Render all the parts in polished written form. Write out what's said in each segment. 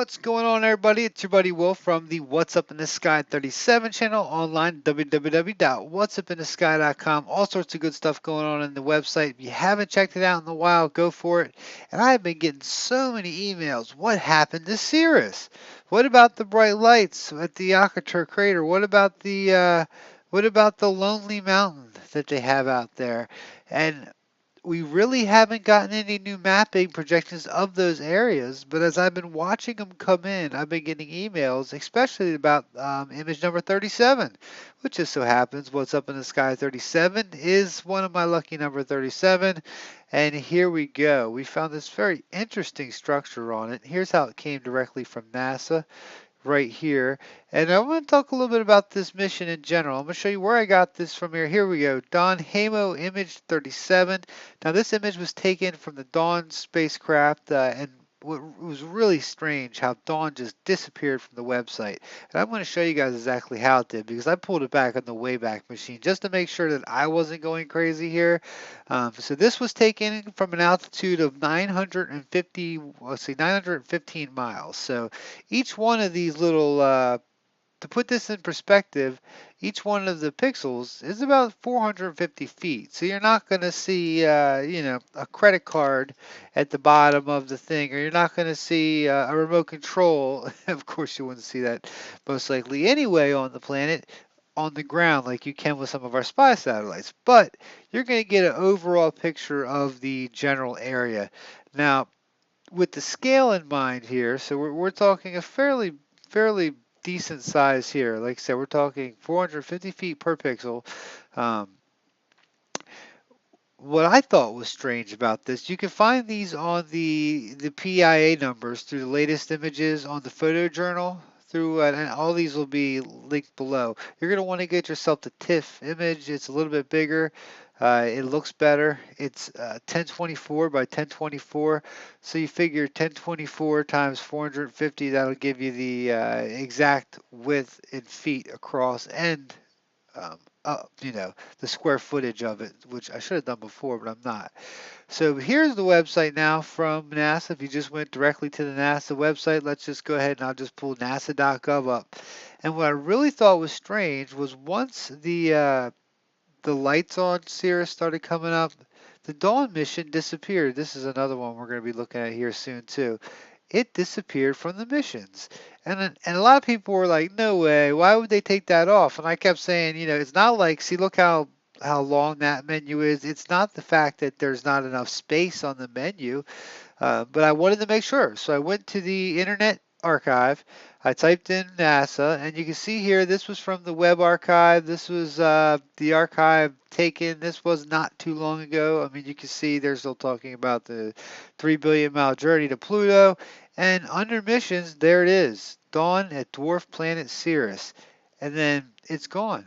What's going on, everybody? It's your buddy Will from the What's Up in the Sky 37 channel online, www.whatsupinthesky.com. All sorts of good stuff going on the website. If you haven't checked it out in a while, go for it. And I've been getting so many emails. What happened to Ceres? What about the bright lights at the Akatur crater? What about the lonely mountain that they have out there? And we really haven't gotten any new mapping projections of those areas, but as I've been watching them come in, I've been getting emails, especially about image number 37, which just so happens What's Up in the Sky 37 is one of my lucky number 37. And here we go. We found this very interesting structure on it. Here's how it came directly from NASA right here. And I want to talk a little bit about this mission in general. I'm going to show you where I got this from here. Here we go. Dawn HAMO image 37. Now this image was taken from the Dawn spacecraft and what was really strange how Dawn just disappeared from the website. And I'm going to show you guys exactly how it did because I pulled it back on the WayBack Machine just to make sure that I wasn't going crazy here. So this was taken from an altitude of 915 miles. So each one of these little, to put this in perspective, each one of the pixels is about 450 feet. So you're not going to see, a credit card at the bottom of the thing, or you're not going to see a remote control. Of course, you wouldn't see that most likely anyway on the planet, on the ground like you can with some of our spy satellites. But you're going to get an overall picture of the general area. Now, with the scale in mind here, so we're talking a fairly decent size here. Like I said, we're talking 450 feet per pixel. Um, what I thought was strange about this, you can find these on the PIA numbers through the latest images on the photojournal. Through and all these will be linked below. You're going to want to get yourself the TIFF image. It's a little bit bigger. It looks better. It's 1024 by 1024. So you figure 1024 times 450, that'll give you the exact width in feet across and um, the square footage of it, which I should have done before, but I'm not. So here's the website now from NASA. If you just went directly to the NASA website, let's just go ahead and I'll just pull nasa.gov up. And what I really thought was strange was once the lights on Ceres started coming up, the Dawn mission disappeared. This is another one we're going to be looking at here soon too. It disappeared from the missions. And a lot of people were like, no way, why would they take that off? And I kept saying, it's not like, see, look how long that menu is. It's not the fact that there's not enough space on the menu, but I wanted to make sure. So I went to the Internet Archive. I typed in NASA, and you can see here this was from the Web Archive. This was the archive taken. This was not too long ago. I mean, you can see they're still talking about the 3 billion mile journey to Pluto. And under missions, there it is, Dawn at dwarf planet Ceres. And then it's gone.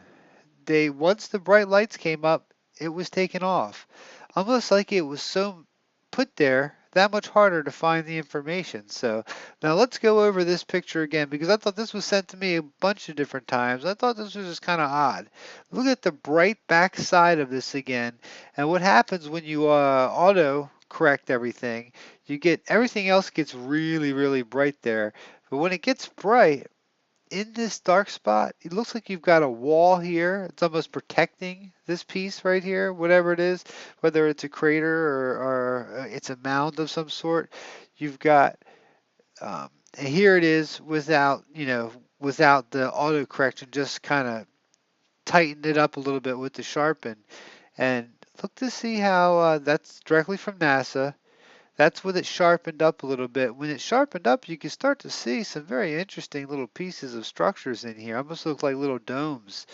Once the bright lights came up, it was taken off. Almost like it was so put there that much harder to find the information. So now let's go over this picture again because I thought this was sent to me a bunch of different times. I thought this was just kind of odd. Look at the bright back side of this again. And what happens when you auto correct everything, you get everything else gets really bright there. But when it gets bright, in this dark spot, it looks like you've got a wall here. It's almost protecting this piece right here, whatever it is, whether it's a crater or it's a mound of some sort. You've got, and here it is without the auto correction, just kind of tightened it up a little bit with the sharpen. And look to see how that's directly from NASA. That's with it sharpened up a little bit. When it's sharpened up, you can start to see some very interesting little pieces of structures in here. Almost look like little domes.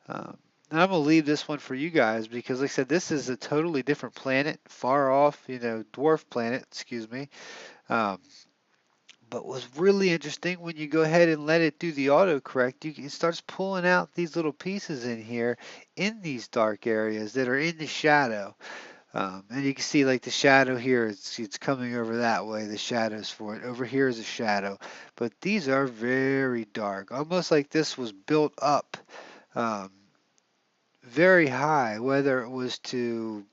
And I'm going to leave this one for you guys because, like I said, this is a totally different planet, far off, dwarf planet, excuse me. Um, but what's really interesting when you go ahead and let it do the autocorrect, it starts pulling out these little pieces in here in these dark areas that are in the shadow. And you can see like the shadow here, it's coming over that way, the shadows for it. Over here is a shadow. But these are very dark, almost like this was built up um, very high, whether it was to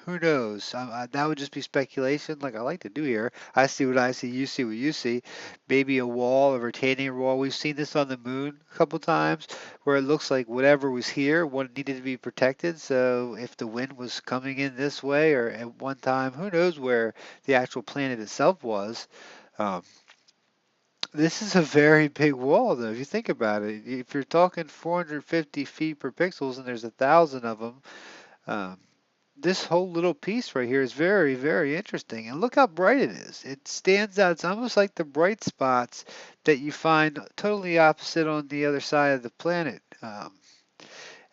Who knows? That would just be speculation, like I like to do here. I see what I see, you see what you see. Maybe a wall, a retaining wall. We've seen this on the moon a couple times, where it looks like whatever was here, what needed to be protected. So if the wind was coming in this way, or at one time, who knows where the actual planet itself was. Um, this is a very big wall, though. If you think about it, if you're talking 450 feet per pixels, and there's 1,000 of them. Um, this whole little piece right here is very, very interesting. And look how bright it is. It stands out. It's almost like the bright spots that you find totally opposite on the other side of the planet.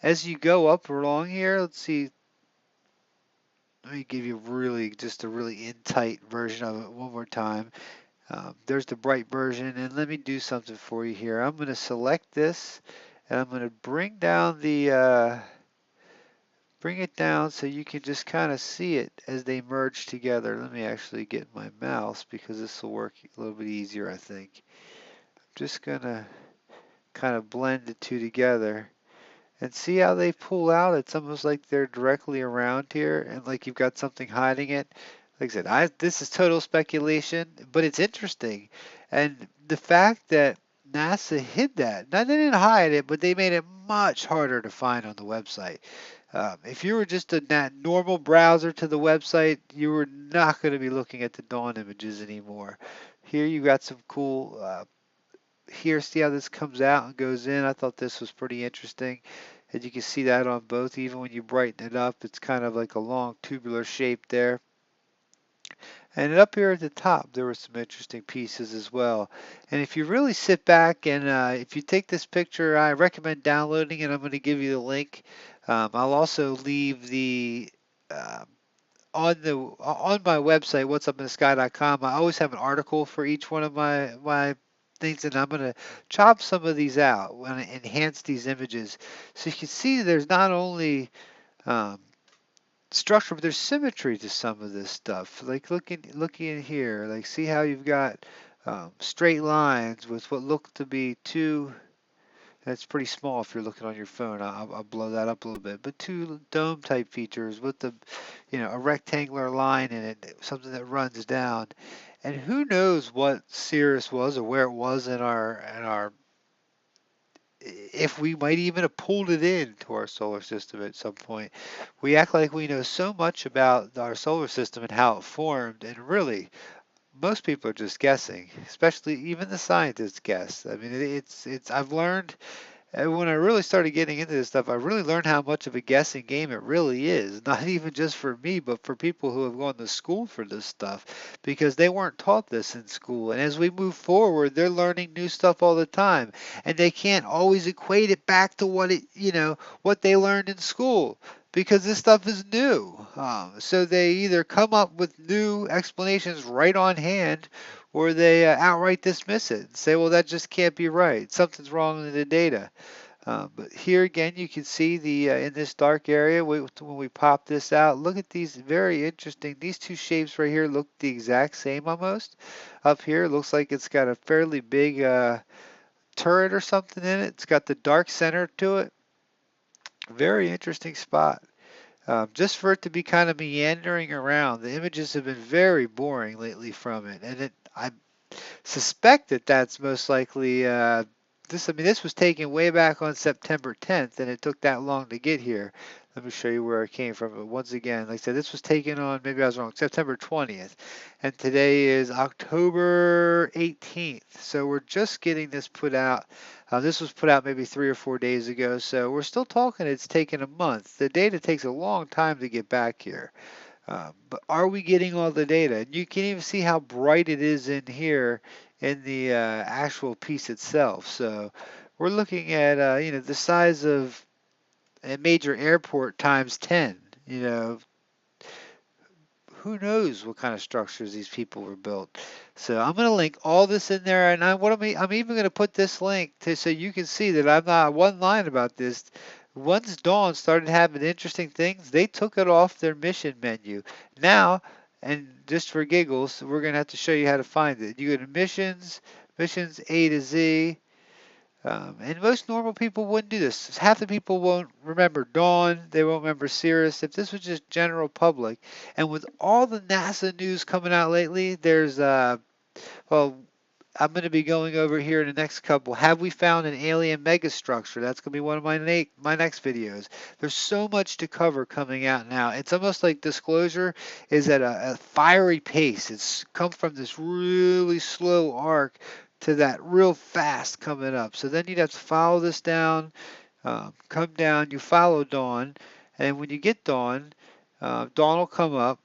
As you go up along here, let's see. Let me give you really just a really in tight version of it one more time. There's the bright version, and let me do something for you here. I'm going to select this, and I'm going to bring it down so you can just kind of see it as they merge together. Let me actually get my mouse because this will work a little bit easier, I think. I'm just gonna kind of blend the two together and see how they pull out. It's almost like they're directly around here and like you've got something hiding it. Like I said, this is total speculation, but it's interesting. And the fact that NASA hid that, now they didn't hide it, but they made it much harder to find on the website. If you were just a normal browser to the website, you were not going to be looking at the dawn images anymore. Here you got some cool. Here, see how this comes out and goes in. I thought this was pretty interesting. And you can see that on both. Even when you brighten it up, it's kind of like a long tubular shape there. And up here at the top, there were some interesting pieces as well. And if you really sit back and if you take this picture, I recommend downloading it. I'm going to give you the link. I'll also leave the uh, on my website, whatsupinthesky.com. I always have an article for each one of my things, and I'm going to chop some of these out and enhance these images, so you can see there's not only um, structure, but there's symmetry to some of this stuff. Like looking in here, like see how you've got straight lines with what look to be two. That's pretty small if you're looking on your phone. I'll blow that up a little bit. But two dome type features with a rectangular line in it, something that runs down. And who knows what Ceres was or where it was in our if we might even have pulled it into our solar system at some point. We act like we know so much about our solar system and how it formed, and really, most people are just guessing. Especially even the scientists guess. I mean, it's. I've learned and when I really started getting into this stuff, I really learned how much of a guessing game it really is. Not even just for me, but for people who have gone to school for this stuff, because they weren't taught this in school. And as we move forward, they're learning new stuff all the time, and they can't always equate it back to what they learned in school. Because this stuff is new. So they either come up with new explanations right on hand, or they outright dismiss it and say, well, that just can't be right. Something's wrong with the data. But here again, you can see the in this dark area, when we pop this out, look at these very interesting. These two shapes right here look the exact same almost. Up here, it looks like it's got a fairly big turret or something in it. It's got the dark center to it. Very interesting spot. Just for it to be kind of meandering around, the images have been very boring lately from it, and I suspect that that's most likely this. I mean, this was taken way back on September 10th, and it took that long to get here. Let me show you where it came from. But once again, like I said, this was taken on, maybe I was wrong, September 20th, and today is October 18th. So we're just getting this put out. This was put out maybe 3 or 4 days ago, so we're still talking. It's taken a month. The data takes a long time to get back here. But are we getting all the data? And you can even see how bright it is in here in the actual piece itself. So we're looking at the size of a major airport times 10. You know, who knows what kind of structures these people were built. So I'm going to link all this in there, and I'm even going to put this link to so you can see that I'm not one line about this. Once Dawn started having interesting things, they took it off their mission menu. Now, and just for giggles, we're going to have to show you how to find it. You go to missions, missions A to Z. And most normal people wouldn't do this. Half the people won't remember Dawn. They won't remember Ceres. If this was just general public, and with all the NASA news coming out lately, there's well, I'm going to be going over here in the next couple. Have we found an alien megastructure? That's going to be one of my next videos. There's so much to cover coming out now. It's almost like disclosure is at a fiery pace. It's come from this really slow arc to that real fast coming up. So then you'd have to follow this down, come down. You follow Dawn, and when you get Dawn, Dawn will come up.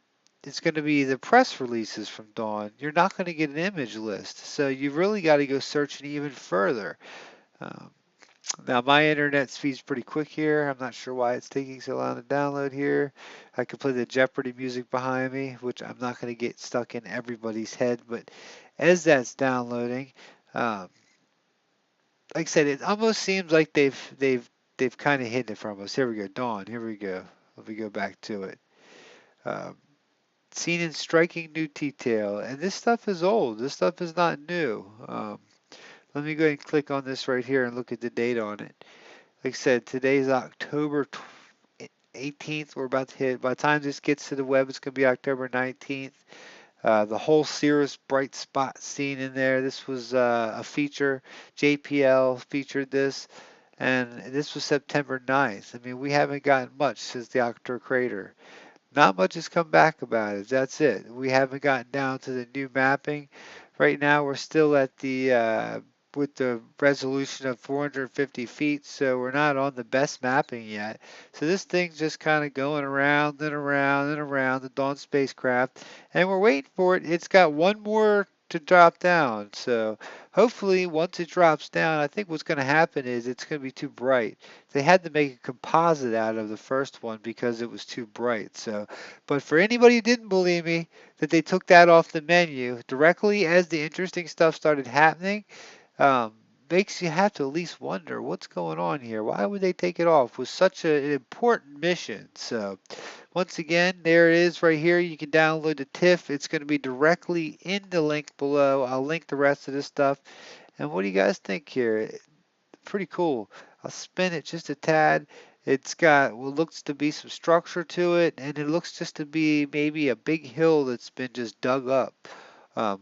It's going to be the press releases from Dawn. You're not going to get an image list, so you've really got to go searching even further. Um, Now my internet speed's pretty quick here. I'm not sure why it's taking so long to download here. I could play the Jeopardy music behind me, which I'm not going to get stuck in everybody's head. But as that's downloading, um, like I said, it almost seems like they've kind of hidden it from us. Here we go, Dawn. Here we go. Let me go back to it. Um, Seen in striking new detail, and this stuff is old. This stuff is not new. Let me go ahead and click on this right here and look at the date on it. Like I said, today's October 18th. We're about to hit. By the time this gets to the web, it's going to be October 19th. The whole Ceres bright spot scene in there. This was a feature. JPL featured this, and this was September 9th. I mean, we haven't gotten much since the Octo crater. Not much has come back about it. That's it. We haven't gotten down to the new mapping. Right now, we're still at the with the resolution of 450 feet, so we're not on the best mapping yet. So this thing's just kind of going around and around and around the Dawn spacecraft, and we're waiting for it. It's got one more to drop down. So hopefully, once it drops down, I think what's going to happen is it's going to be too bright. They had to make a composite out of the first one because it was too bright. So, but for anybody who didn't believe me that they took that off the menu directly as the interesting stuff started happening, um, makes you have to at least wonder what's going on here. Why would they take it off with such an important mission? So, once again, there it is right here. You can download the TIFF. It's going to be directly in the link below. I'll link the rest of this stuff. And what do you guys think here? Pretty cool. I'll spin it just a tad. It's got what looks to be some structure to it, and it looks just to be maybe a big hill that's been just dug up.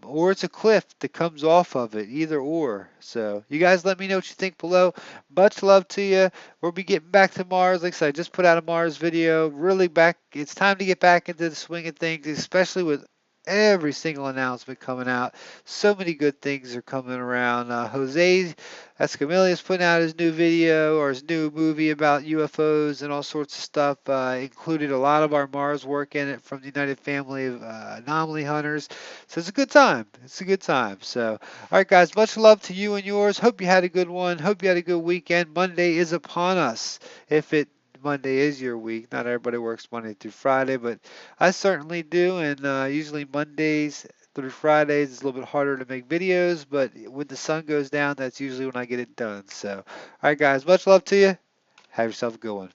Or it's a cliff that comes off of it, either or. So you guys let me know what you think below. Much love to you. We'll be getting back to Mars. Like I said, I just put out a Mars video. Really back. It's time to get back into the swing of things, especially with every single announcement coming out. So many good things are coming around. Jose Escamilla is putting out his new video or his new movie about UFOs and all sorts of stuff. Included a lot of our Mars work in it from the United Family of Anomaly Hunters. So it's a good time. It's a good time. So, all right, guys, much love to you and yours. Hope you had a good one. Hope you had a good weekend. Monday is upon us. If it Monday is your week. Not everybody works Monday through Friday, but I certainly do. And usually Mondays through Fridays it's a little bit harder to make videos, but when the sun goes down, that's usually when I get it done. So, all right, guys, much love to you. Have yourself a good one.